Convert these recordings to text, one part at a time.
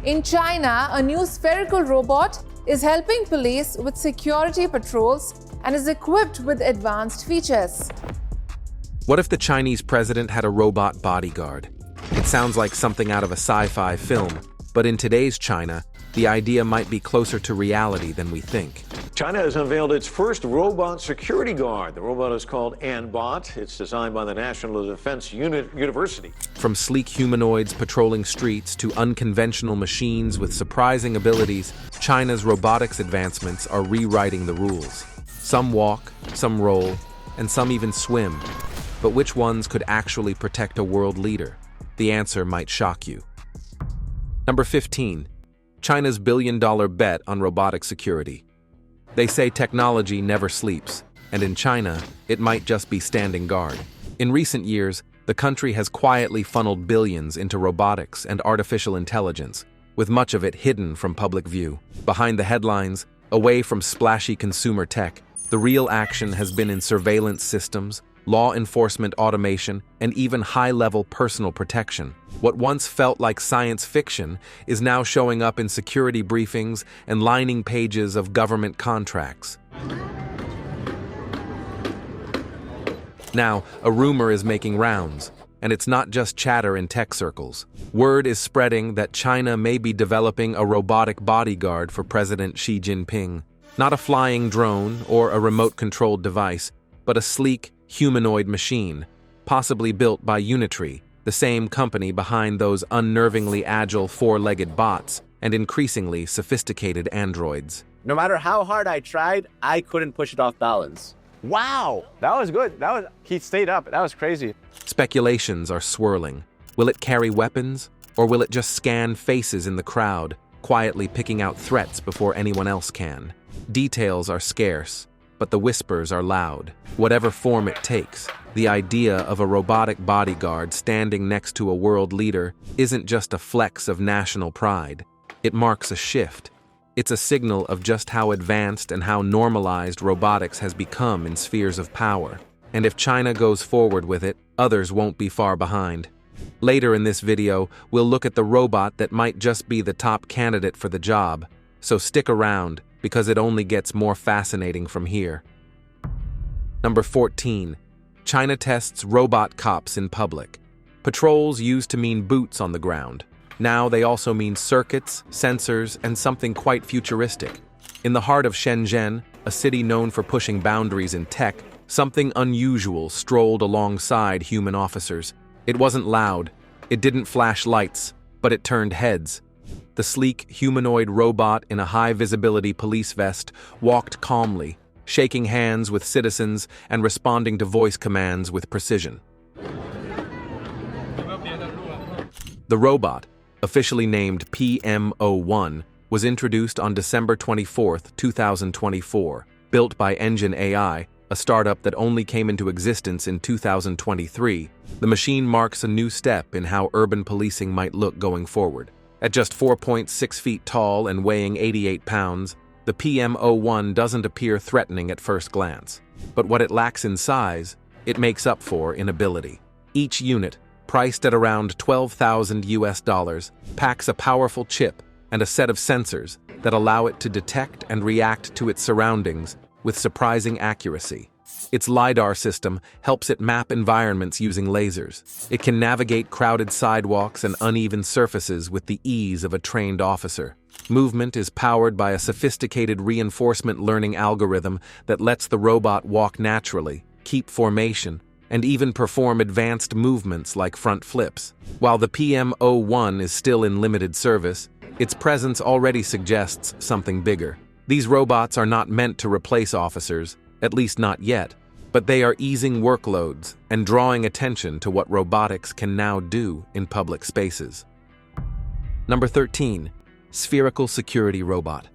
In China, a new spherical robot is helping police with security patrols and is equipped with advanced features. What if the Chinese president had a robot bodyguard? It sounds like something out of a sci-fi film, but in today's China, the idea might be closer to reality than we think. China has unveiled its first robot security guard. The robot is called AgaBot. It's designed by the National Defense University. From sleek humanoids patrolling streets to unconventional machines with surprising abilities, China's robotics advancements are rewriting the rules. Some walk, some roll, and some even swim. But which ones could actually protect a world leader? The answer might shock you. Number 15. China's billion-dollar bet on robotic security. They say technology never sleeps, and in China, it might just be standing guard. In recent years, the country has quietly funneled billions into robotics and artificial intelligence, with much of it hidden from public view. Behind the headlines, away from splashy consumer tech, the real action has been in surveillance systems, law enforcement automation, and even high-level personal protection. What once felt like science fiction is now showing up in security briefings and lining pages of government contracts. Now, a rumor is making rounds, and it's not just chatter in tech circles. Word is spreading that China may be developing a robotic bodyguard for President Xi Jinping. Not a flying drone or a remote-controlled device, but a sleek, humanoid machine, possibly built by Unitree, the same company behind those unnervingly agile four-legged bots and increasingly sophisticated androids. No matter how hard I tried, I couldn't push it off balance. Wow, that was good. He stayed up. That was crazy. Speculations are swirling. Will it carry weapons, or will it just scan faces in the crowd, quietly picking out threats before anyone else can? Details are scarce, but the whispers are loud. Whatever form it takes, the idea of a robotic bodyguard standing next to a world leader isn't just a flex of national pride. It marks a shift. It's a signal of just how advanced and how normalized robotics has become in spheres of power. And if China goes forward with it, others won't be far behind. Later in this video, we'll look at the robot that might just be the top candidate for the job. So stick around, because it only gets more fascinating from here. Number 14. China tests robot cops in public. Patrols used to mean boots on the ground. Now they also mean circuits, sensors, and something quite futuristic. In the heart of Shenzhen, a city known for pushing boundaries in tech, something unusual strolled alongside human officers. It wasn't loud, it didn't flash lights, but it turned heads. The sleek, humanoid robot in a high-visibility police vest walked calmly, shaking hands with citizens and responding to voice commands with precision. The robot, officially named PM01, was introduced on December 24, 2024, built by Engine AI, a startup that only came into existence in 2023. The machine marks a new step in how urban policing might look going forward. At just 4.6 feet tall and weighing 88 pounds, the PM01 doesn't appear threatening at first glance. But what it lacks in size, it makes up for in ability. Each unit, priced at around $12,000, packs a powerful chip and a set of sensors that allow it to detect and react to its surroundings with surprising accuracy. Its LiDAR system helps it map environments using lasers. It can navigate crowded sidewalks and uneven surfaces with the ease of a trained officer. Movement is powered by a sophisticated reinforcement learning algorithm that lets the robot walk naturally, keep formation, and even perform advanced movements like front flips. While the PM01 is still in limited service, its presence already suggests something bigger. These robots are not meant to replace officers, at least not yet, but they are easing workloads and drawing attention to what robotics can now do in public spaces. Number 13. Spherical Security Robot.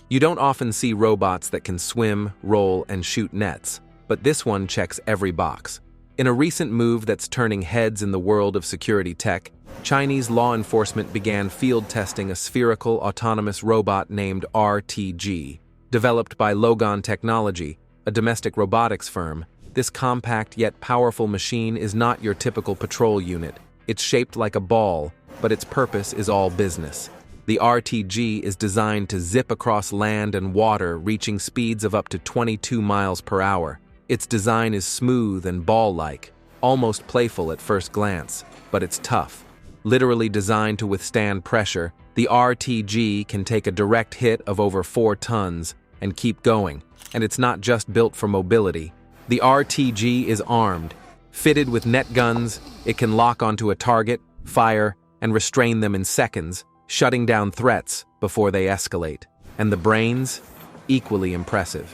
You don't often see robots that can swim, roll, and shoot nets, but this one checks every box. In a recent move that's turning heads in the world of security tech, Chinese law enforcement began field testing a spherical autonomous robot named RTG. Developed by Logon Technology, a domestic robotics firm, this compact yet powerful machine is not your typical patrol unit. It's shaped like a ball, but its purpose is all business. The RTG is designed to zip across land and water, reaching speeds of up to 22 miles per hour. Its design is smooth and ball-like, almost playful at first glance, but it's tough. Literally designed to withstand pressure, the RTG can take a direct hit of over 4 tons and keep going. And it's not just built for mobility. The RTG is armed. Fitted with net guns, it can lock onto a target, fire, and restrain them in seconds, shutting down threats before they escalate. And the brains? Equally impressive.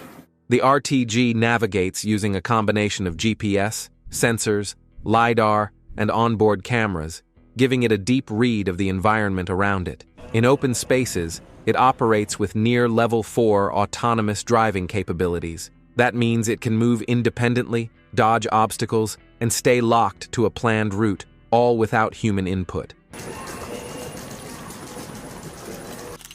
The RTG navigates using a combination of GPS, sensors, LiDAR, and onboard cameras, giving it a deep read of the environment around it. In open spaces, it operates with near level 4 autonomous driving capabilities. That means it can move independently, dodge obstacles, and stay locked to a planned route, all without human input.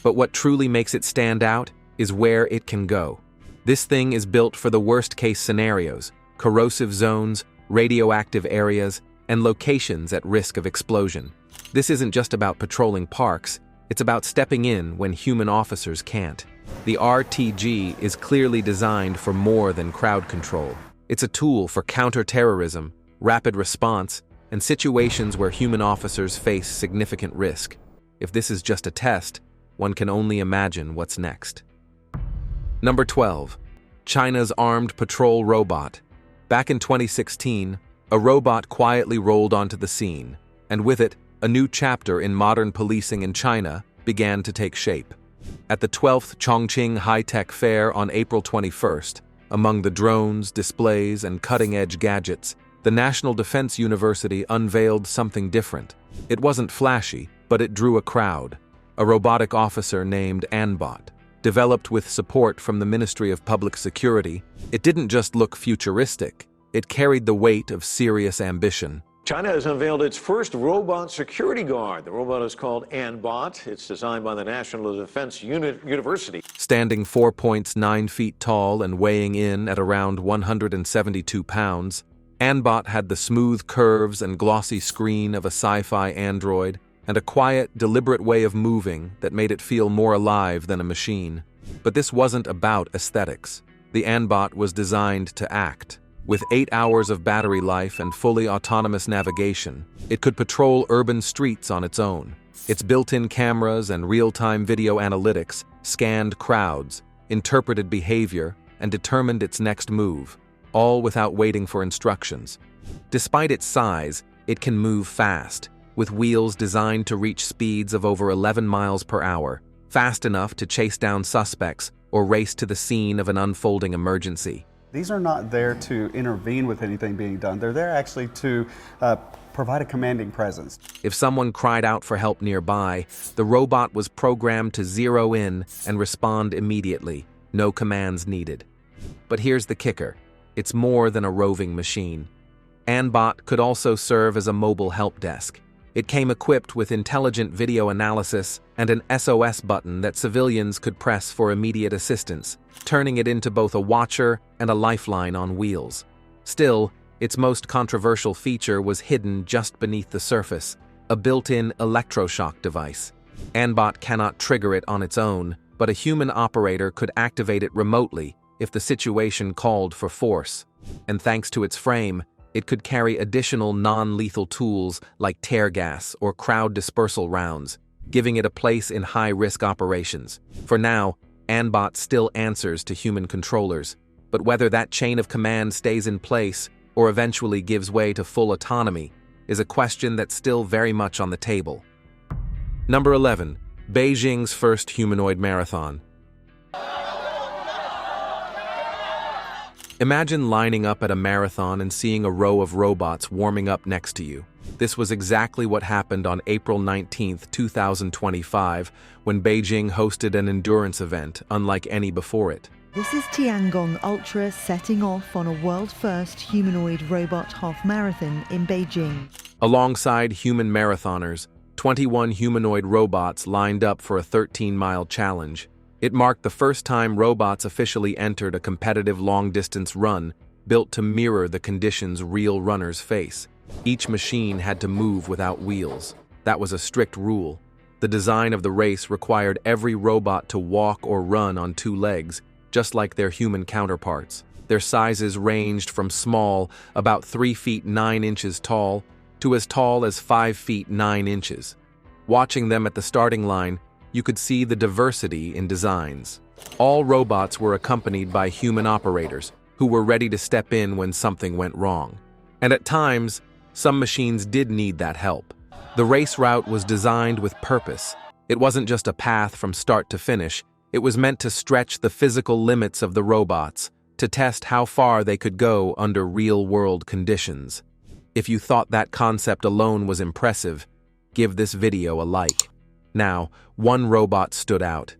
But what truly makes it stand out is where it can go. This thing is built for the worst-case scenarios: corrosive zones, radioactive areas, and locations at risk of explosion. This isn't just about patrolling parks, it's about stepping in when human officers can't. The RTG is clearly designed for more than crowd control. It's a tool for counter-terrorism, rapid response, and situations where human officers face significant risk. If this is just a test, one can only imagine what's next. Number 12. China's armed patrol robot. Back in 2016, a robot quietly rolled onto the scene, and with it, a new chapter in modern policing in China began to take shape. At the 12th Chongqing High-Tech Fair on April 21st, among the drones, displays, and cutting-edge gadgets, the National Defense University unveiled something different. It wasn't flashy, but it drew a crowd. A robotic officer named AgaBot. Developed with support from the Ministry of Public Security, it didn't just look futuristic, it carried the weight of serious ambition. China has unveiled its first robot security guard. The robot is called AgaBot. It's designed by the National Defense University. Standing 4.9 feet tall and weighing in at around 172 pounds, AgaBot had the smooth curves and glossy screen of a sci-fi android, and a quiet, deliberate way of moving that made it feel more alive than a machine. But this wasn't about aesthetics. The AgaBot was designed to act. With 8 hours of battery life and fully autonomous navigation, it could patrol urban streets on its own. Its built-in cameras and real-time video analytics scanned crowds, interpreted behavior, and determined its next move, all without waiting for instructions. Despite its size, it can move fast, with wheels designed to reach speeds of over 11 miles per hour, fast enough to chase down suspects or race to the scene of an unfolding emergency. These are not there to intervene with anything being done. They're there actually to provide a commanding presence. If someone cried out for help nearby, the robot was programmed to zero in and respond immediately, no commands needed. But here's the kicker. It's more than a roving machine. AgaBot could also serve as a mobile help desk. It came equipped with intelligent video analysis and an SOS button that civilians could press for immediate assistance, turning it into both a watcher and a lifeline on wheels. Still, its most controversial feature was hidden just beneath the surface, a built-in electroshock device. AgaBot cannot trigger it on its own, but a human operator could activate it remotely if the situation called for force. And thanks to its frame, it could carry additional non-lethal tools like tear gas or crowd dispersal rounds, giving it a place in high-risk operations. For now, AgaBot still answers to human controllers, but whether that chain of command stays in place or eventually gives way to full autonomy is a question that's still very much on the table. Number 11. Beijing's first humanoid marathon. Imagine lining up at a marathon and seeing a row of robots warming up next to you. This was exactly what happened on April 19, 2025, when Beijing hosted an endurance event unlike any before it. This is Tiangong Ultra setting off on a world-first humanoid robot half marathon in Beijing. Alongside human marathoners, 21 humanoid robots lined up for a 13-mile challenge. It marked the first time robots officially entered a competitive long-distance run built to mirror the conditions real runners face. Each machine had to move without wheels. That was a strict rule. the design of the race required every robot to walk or run on two legs, just like their human counterparts. Their sizes ranged from small, about 3 feet 9 inches tall, to as tall as 5 feet 9 inches. Watching them at the starting line, you could see the diversity in designs. All robots were accompanied by human operators, who were ready to step in when something went wrong. And at times, some machines did need that help. The race route was designed with purpose. It wasn't just a path from start to finish. It was meant to stretch the physical limits of the robots, to test how far they could go under real-world conditions. If you thought that concept alone was impressive, give this video a like. Now, one robot stood out.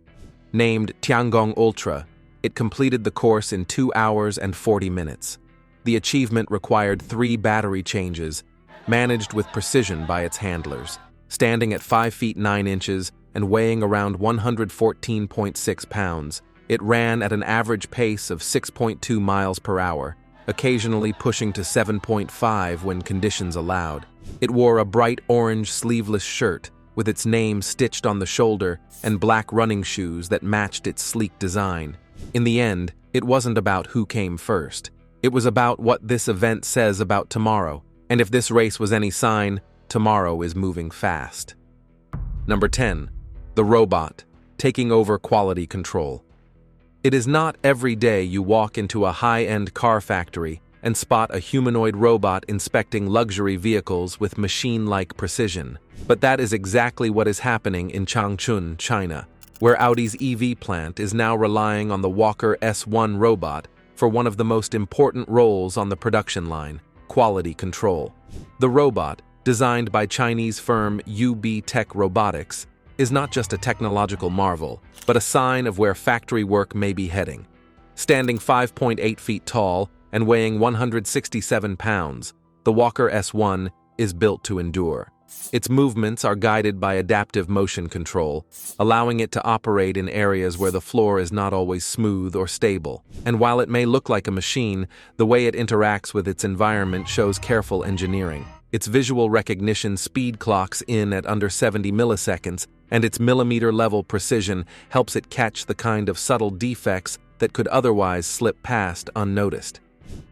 Named Tiangong Ultra, it completed the course in 2 hours and 40 minutes. The achievement required 3 battery changes, managed with precision by its handlers. Standing at 5 feet 9 inches and weighing around 114.6 pounds, it ran at an average pace of 6.2 miles per hour, occasionally pushing to 7.5 when conditions allowed. It wore a bright orange sleeveless shirt with its name stitched on the shoulder and black running shoes that matched its sleek design. In the end, it wasn't about who came first. It was about what this event says about tomorrow, and if this race was any sign, tomorrow is moving fast. Number 10. The robot, taking over quality control. It is not every day you walk into a high-end car factory and spot a humanoid robot inspecting luxury vehicles with machine-like precision. But that is exactly what is happening in Changchun, China, where Audi's EV plant is now relying on the Walker S1 robot for one of the most important roles on the production line: quality control. The robot, designed by Chinese firm UB Tech Robotics, is not just a technological marvel, but a sign of where factory work may be heading. Standing 5.8 feet tall and weighing 167 pounds, the Walker S1 is built to endure. Its movements are guided by adaptive motion control, allowing it to operate in areas where the floor is not always smooth or stable. And while it may look like a machine, the way it interacts with its environment shows careful engineering. Its visual recognition speed clocks in at under 70 milliseconds, and its millimeter-level precision helps it catch the kind of subtle defects that could otherwise slip past unnoticed.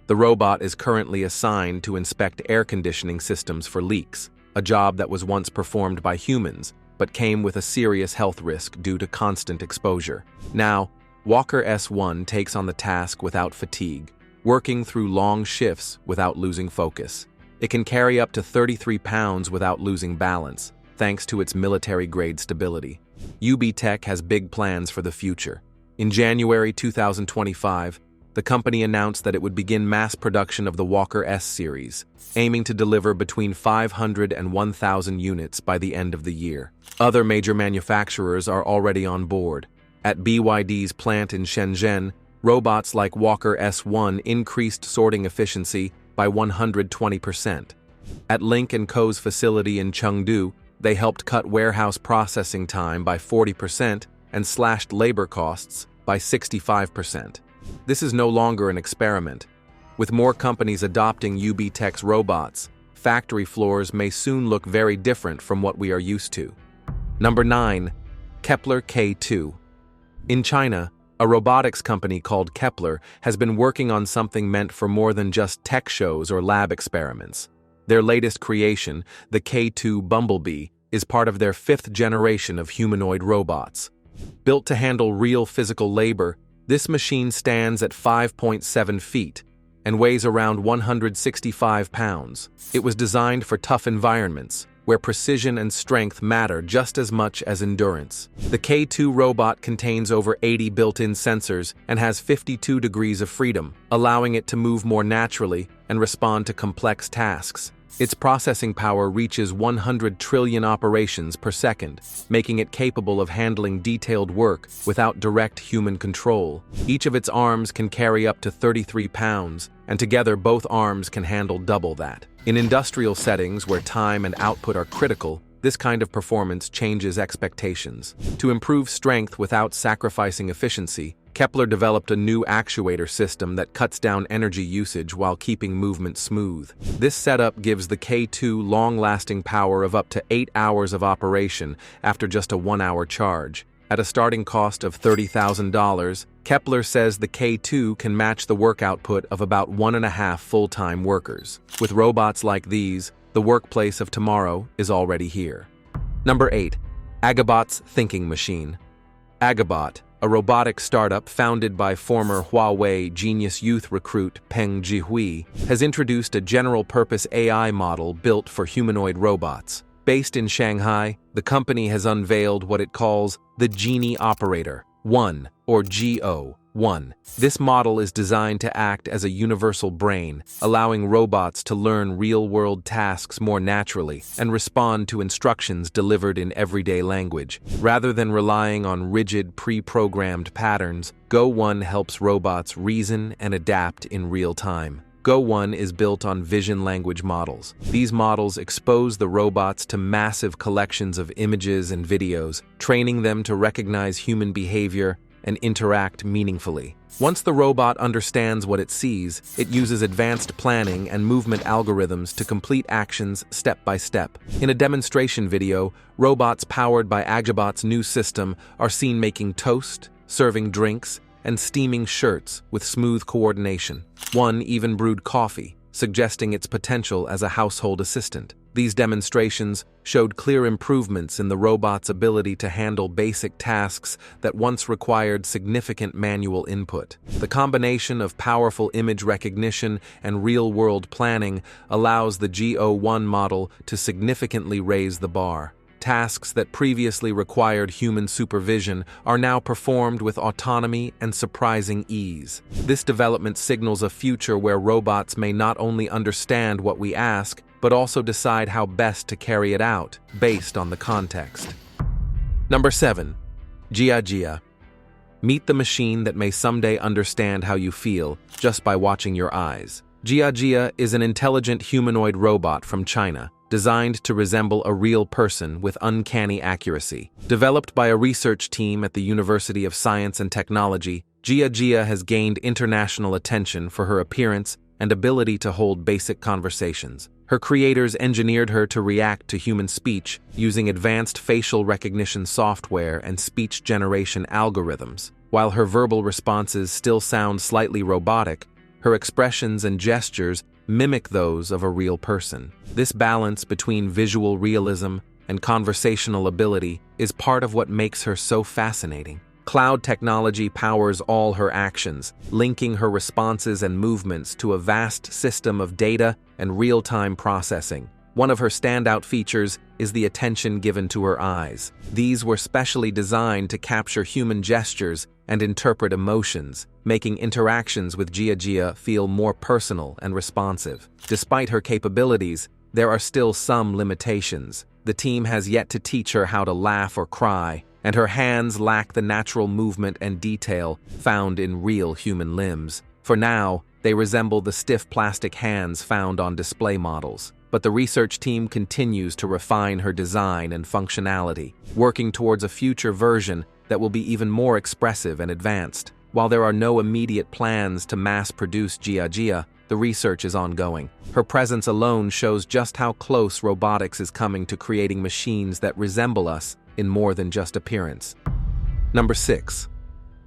The robot is currently assigned to inspect air conditioning systems for leaks, a job that was once performed by humans, but came with a serious health risk due to constant exposure. Now, Walker S1 takes on the task without fatigue, working through long shifts without losing focus. It can carry up to 33 pounds without losing balance, thanks to its military-grade stability. UB Tech has big plans for the future. In January 2025, the company announced that it would begin mass production of the Walker S series, aiming to deliver between 500 and 1,000 units by the end of the year. Other major manufacturers are already on board. At BYD's plant in Shenzhen, robots like Walker S1 increased sorting efficiency by 120%. At Link & Co.'s facility in Chengdu, they helped cut warehouse processing time by 40% and slashed labor costs by 65%. This is no longer an experiment. With more companies adopting UB Tech's robots, factory floors may soon look very different from what we are used to. Number 9. Kepler K2. In China, a robotics company called Kepler has been working on something meant for more than just tech shows or lab experiments. Their latest creation, the K2 Bumblebee, is part of their 5th generation of humanoid robots. Built to handle real physical labor, this machine stands at 5.7 feet and weighs around 165 pounds. It was designed for tough environments, where precision and strength matter just as much as endurance. The K2 robot contains over 80 built-in sensors and has 52 degrees of freedom, allowing it to move more naturally and respond to complex tasks. Its processing power reaches 100 trillion operations per second, making it capable of handling detailed work without direct human control. Each of its arms can carry up to 33 pounds, and together both arms can handle double that. In industrial settings where time and output are critical, this kind of performance changes expectations. To improve strength without sacrificing efficiency, Kepler developed a new actuator system that cuts down energy usage while keeping movement smooth. This setup gives the K2 long-lasting power of up to 8 hours of operation after just a 1-hour charge. At a starting cost of $30,000, Kepler says the K2 can match the work output of about 1.5 full-time workers. With robots like these, the workplace of tomorrow is already here. Number 8. AgaBots Thinking Machine. AgaBot, a robotic startup founded by former Huawei genius youth recruit Peng Jihui, has introduced a general-purpose AI model built for humanoid robots. Based in Shanghai, the company has unveiled what it calls the Genie Operator 1, or GO1. This model is designed to act as a universal brain, allowing robots to learn real-world tasks more naturally and respond to instructions delivered in everyday language. Rather than relying on rigid, pre-programmed patterns, GO1 helps robots reason and adapt in real time. GO1 is built on vision language models. These models expose the robots to massive collections of images and videos, training them to recognize human behavior and interact meaningfully. Once the robot understands what it sees, it uses advanced planning and movement algorithms to complete actions step by step. In a demonstration video, robots powered by AgaBot's new system are seen making toast, serving drinks, and steaming shirts with smooth coordination. One even brewed coffee, suggesting its potential as a household assistant. These demonstrations showed clear improvements in the robot's ability to handle basic tasks that once required significant manual input. The combination of powerful image recognition and real-world planning allows the GO1 model to significantly raise the bar. Tasks that previously required human supervision are now performed with autonomy and surprising ease. This development signals a future where robots may not only understand what we ask, but also decide how best to carry it out, based on the context. Number 7. Gia. Meet the machine that may someday understand how you feel just by watching your eyes. Gia is an intelligent humanoid robot from China, designed to resemble a real person with uncanny accuracy. Developed by a research team at the University of Science and Technology, Gia has gained international attention for her appearance and ability to hold basic conversations. Her creators engineered her to react to human speech using advanced facial recognition software and speech generation algorithms. While her verbal responses still sound slightly robotic, her expressions and gestures mimic those of a real person. This balance between visual realism and conversational ability is part of what makes her so fascinating. Cloud technology powers all her actions, linking her responses and movements to a vast system of data and real-time processing. One of her standout features is the attention given to her eyes. These were specially designed to capture human gestures and interpret emotions, making interactions with Gia feel more personal and responsive. Despite her capabilities, there are still some limitations. The team has yet to teach her how to laugh or cry, and her hands lack the natural movement and detail found in real human limbs. For now, they resemble the stiff plastic hands found on display models. But the research team continues to refine her design and functionality, working towards a future version that will be even more expressive and advanced. While there are no immediate plans to mass-produce Gia, the research is ongoing. Her presence alone shows just how close robotics is coming to creating machines that resemble us in more than just appearance. Number 6.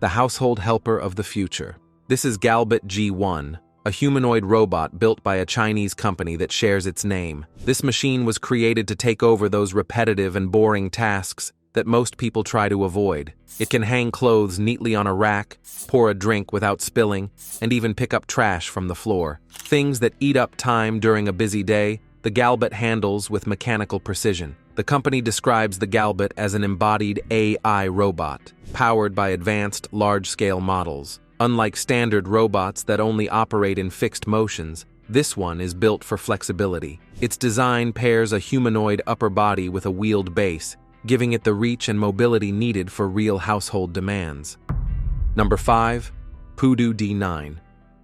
The household helper of the future. This is Galbot G1, a humanoid robot built by a Chinese company that shares its name. This machine was created to take over those repetitive and boring tasks that most people try to avoid. It can hang clothes neatly on a rack, pour a drink without spilling, and even pick up trash from the floor. Things that eat up time during a busy day, the Galbot handles with mechanical precision. The company describes the Galbot as an embodied AI robot, powered by advanced, large-scale models. Unlike standard robots that only operate in fixed motions, this one is built for flexibility. Its design pairs a humanoid upper body with a wheeled base, giving it the reach and mobility needed for real household demands. Number 5. Pudu D9.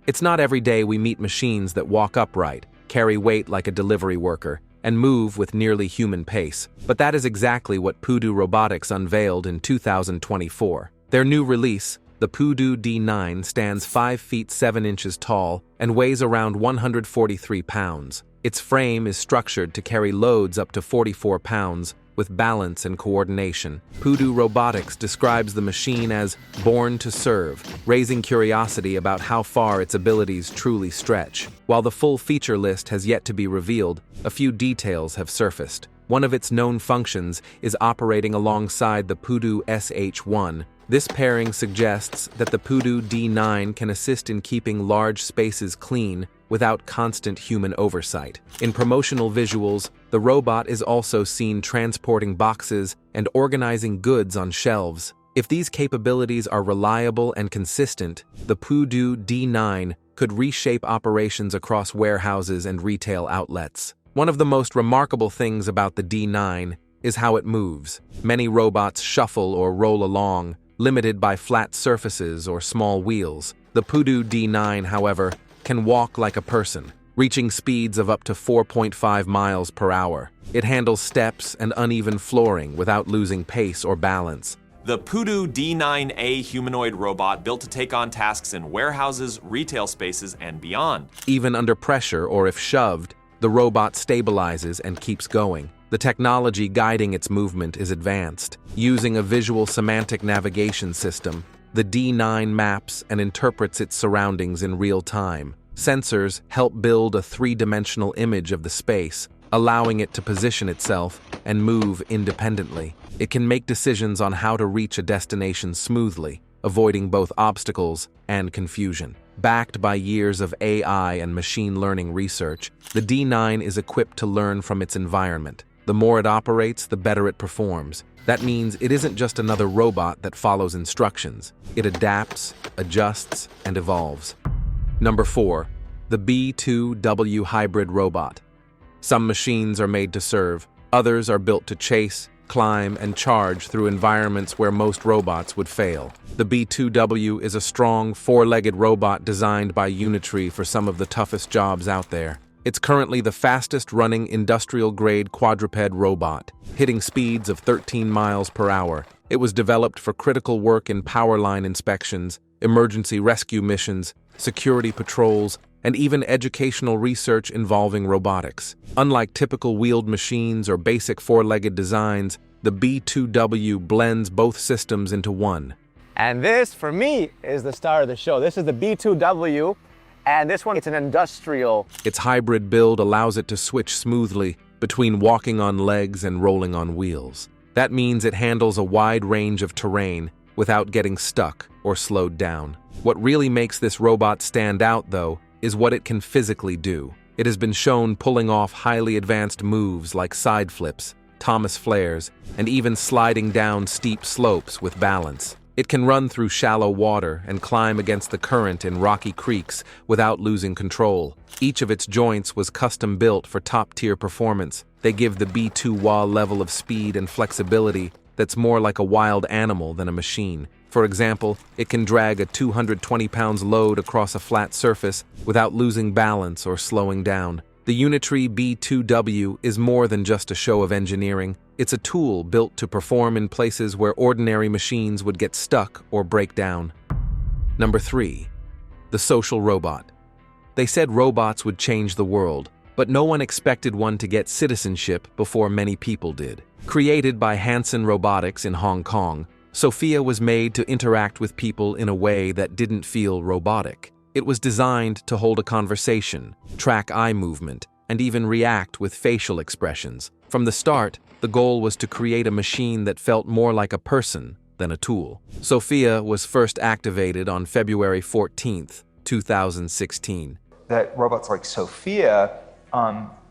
It's not every day we meet machines that walk upright, carry weight like a delivery worker, and move with nearly human pace. But that is exactly what Pudu Robotics unveiled in 2024. Their new release, the The Pudu D9 stands 5 feet 7 inches tall and weighs around 143 pounds. Its frame is structured to carry loads up to 44 pounds, with balance and coordination. Pudu Robotics describes the machine as born to serve, raising curiosity about how far its abilities truly stretch. While the full feature list has yet to be revealed, a few details have surfaced. One of its known functions is operating alongside the Pudu SH1. This pairing suggests that the Pudu D9 can assist in keeping large spaces clean without constant human oversight. In promotional visuals, the robot is also seen transporting boxes and organizing goods on shelves. If these capabilities are reliable and consistent, the Pudu D9 could reshape operations across warehouses and retail outlets. One of the most remarkable things about the D9 is how it moves. Many robots shuffle or roll along, limited by flat surfaces or small wheels. The Pudu D9, however, can walk like a person, reaching speeds of up to 4.5 miles per hour. It handles steps and uneven flooring without losing pace or balance. The Pudu D9A humanoid robot built to take on tasks in warehouses, retail spaces, and beyond. Even under pressure or if shoved, the robot stabilizes and keeps going. The technology guiding its movement is advanced. Using a visual semantic navigation system, the D9 maps and interprets its surroundings in real time. Sensors help build a three-dimensional image of the space, allowing it to position itself and move independently. It can make decisions on how to reach a destination smoothly, avoiding both obstacles and confusion. Backed by years of AI and machine learning research, the D9 is equipped to learn from its environment. The more it operates, the better it performs. That means it isn't just another robot that follows instructions. It adapts, adjusts, and evolves. Number 4. The B2W Hybrid Robot. Some machines are made to serve, others are built to chase, climb, and charge through environments where most robots would fail. The B2W is a strong, four-legged robot designed by Unitree for some of the toughest jobs out there. It's currently the fastest-running industrial-grade quadruped robot, hitting speeds of 13 miles per hour. It was developed for critical work in power line inspections, emergency rescue missions, security patrols, and even educational research involving robotics. Unlike typical wheeled machines or basic four-legged designs, the B2W blends both systems into one. And this, for me, is the star of the show. This is the B2W, and this one, it's an industrial. Its hybrid build allows it to switch smoothly between walking on legs and rolling on wheels. That means it handles a wide range of terrain without getting stuck or slowed down. What really makes this robot stand out, though, is what it can physically do. It has been shown pulling off highly advanced moves like side flips, Thomas flares, and even sliding down steep slopes with balance. It can run through shallow water and climb against the current in rocky creeks without losing control. Each of its joints was custom built for top-tier performance. They give the B2W level of speed and flexibility that's more like a wild animal than a machine. For example, it can drag a 220 pounds load across a flat surface without losing balance or slowing down. The Unitree B2W is more than just a show of engineering. It's a tool built to perform in places where ordinary machines would get stuck or break down. Number 3. The social robot. They said robots would change the world, but no one expected one to get citizenship before many people did. Created by Hanson Robotics in Hong Kong, Sophia was made to interact with people in a way that didn't feel robotic. It was designed to hold a conversation, track eye movement, and even react with facial expressions. From the start, the goal was to create a machine that felt more like a person than a tool. Sophia was first activated on February 14th, 2016. That robots like Sophia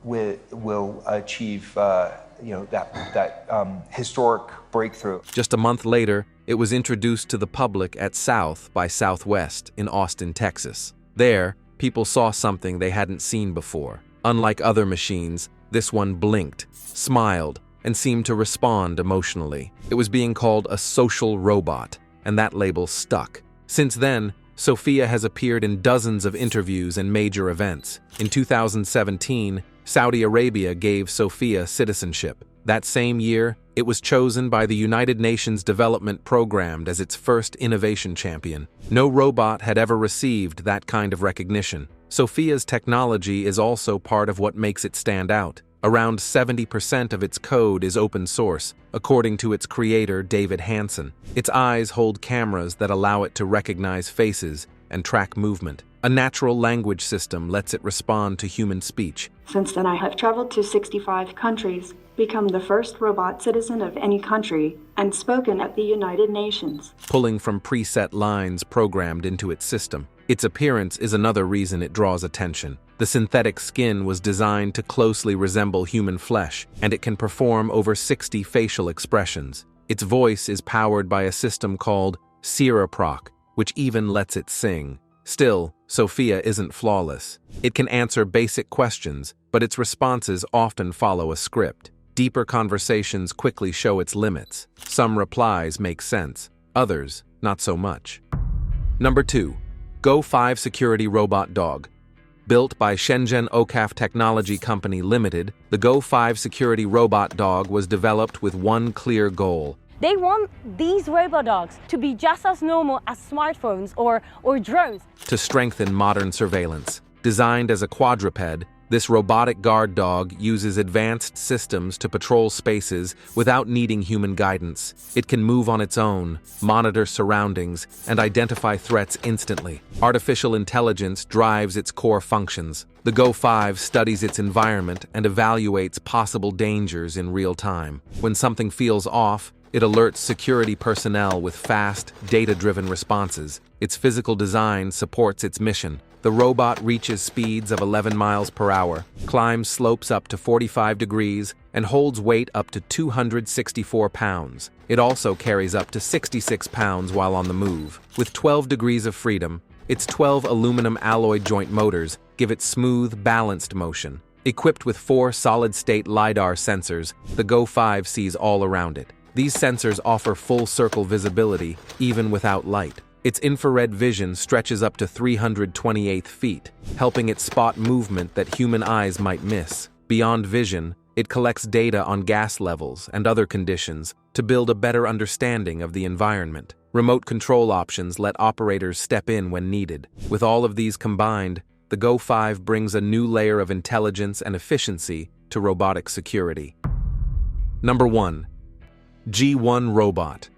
will achieve that historic breakthrough. Just a month later, it was introduced to the public at South by Southwest in Austin, Texas. There, people saw something they hadn't seen before. Unlike other machines, this one blinked, smiled, and seemed to respond emotionally. It was being called a social robot, and that label stuck. Since then, Sophia has appeared in dozens of interviews and major events. In 2017, Saudi Arabia gave Sophia citizenship. That same year, It was chosen by the United Nations Development Program as its first innovation champion. No robot had ever received that kind of recognition. Sophia's technology is also part of what makes it stand out. Around 70% of its code is open source, according to its creator, David Hansen. Its eyes hold cameras that allow it to recognize faces and track movement. A natural language system lets it respond to human speech. Since then, I have traveled to 65 countries, become the first robot citizen of any country, and spoken at the United Nations. Pulling from preset lines programmed into its system. Its appearance is another reason it draws attention. The synthetic skin was designed to closely resemble human flesh, and it can perform over 60 facial expressions. Its voice is powered by a system called Spherical, which even lets it sing. Still, Sophia isn't flawless. It can answer basic questions, but its responses often follow a script. Deeper conversations quickly show its limits. Some replies make sense, others not so much. Number 2. Go5 Security Robot Dog. Built by Shenzhen Ocaf Technology Company Limited, the Go5 Security Robot Dog was developed with one clear goal. They want these robot dogs to be just as normal as smartphones or drones. To strengthen modern surveillance. Designed as a quadruped, this robotic guard dog uses advanced systems to patrol spaces without needing human guidance. It can move on its own, monitor surroundings, and identify threats instantly. Artificial intelligence drives its core functions. The Go5 studies its environment and evaluates possible dangers in real time. When something feels off, it alerts security personnel with fast, data-driven responses. Its physical design supports its mission. The robot reaches speeds of 11 miles per hour, climbs slopes up to 45 degrees, and holds weight up to 264 pounds. It also carries up to 66 pounds while on the move. With 12 degrees of freedom, its 12 aluminum alloy joint motors give it smooth, balanced motion. Equipped with 4 solid-state LiDAR sensors, the Go5 sees all around it. These sensors offer full-circle visibility, even without light. Its infrared vision stretches up to 328 feet, helping it spot movement that human eyes might miss. Beyond vision, it collects data on gas levels and other conditions to build a better understanding of the environment. Remote control options let operators step in when needed. With all of these combined, the Go5 brings a new layer of intelligence and efficiency to robotic security. Number 1. G1 Robot.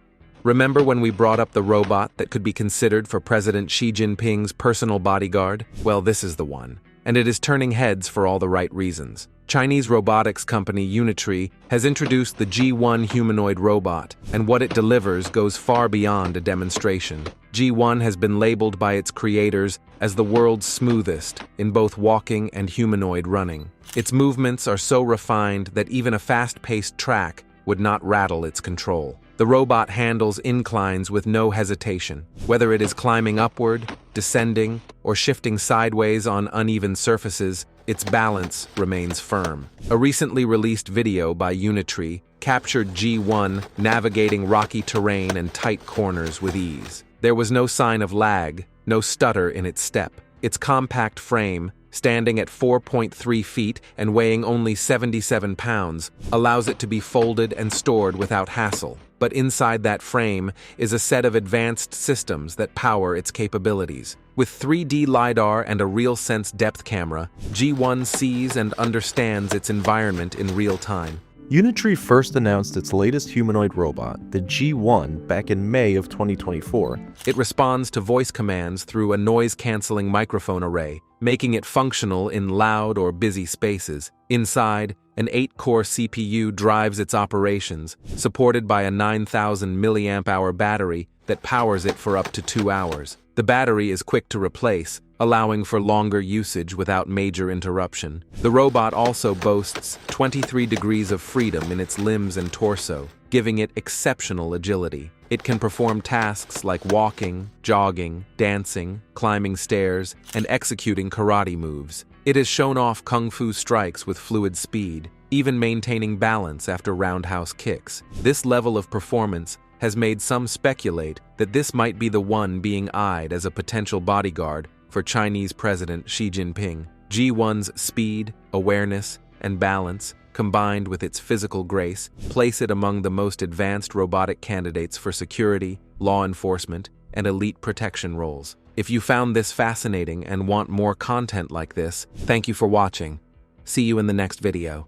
Remember when we brought up the robot that could be considered for President Xi Jinping's personal bodyguard? Well, this is the one. And it is turning heads for all the right reasons. Chinese robotics company Unitree has introduced the G1 humanoid robot, and what it delivers goes far beyond a demonstration. G1 has been labeled by its creators as the world's smoothest in both walking and humanoid running. Its movements are so refined that even a fast-paced track would not rattle its control. The robot handles inclines with no hesitation. Whether it is climbing upward, descending, or shifting sideways on uneven surfaces, its balance remains firm. A recently released video by Unitree captured G1 navigating rocky terrain and tight corners with ease. There was no sign of lag, no stutter in its step. Its compact frame, standing at 4.3 feet and weighing only 77 pounds, allows it to be folded and stored without hassle. But inside that frame is a set of advanced systems that power its capabilities. With 3D LiDAR and a RealSense depth camera, G1 sees and understands its environment in real time. Unitree first announced its latest humanoid robot, the G1, back in May of 2024. It responds to voice commands through a noise-canceling microphone array, making it functional in loud or busy spaces. Inside, an 8-core CPU drives its operations, supported by a 9,000 mAh battery that powers it for up to 2 hours. The battery is quick to replace, allowing for longer usage without major interruption. The robot also boasts 23 degrees of freedom in its limbs and torso, giving it exceptional agility. It can perform tasks like walking, jogging, dancing, climbing stairs, and executing karate moves. It has shown off kung fu strikes with fluid speed, even maintaining balance after roundhouse kicks. This level of performance has made some speculate that this might be the one being eyed as a potential bodyguard for Chinese President Xi Jinping. G1's speed, awareness, and balance, combined with its physical grace, place it among the most advanced robotic candidates for security, law enforcement, and elite protection roles. If you found this fascinating and want more content like this, thank you for watching. See you in the next video.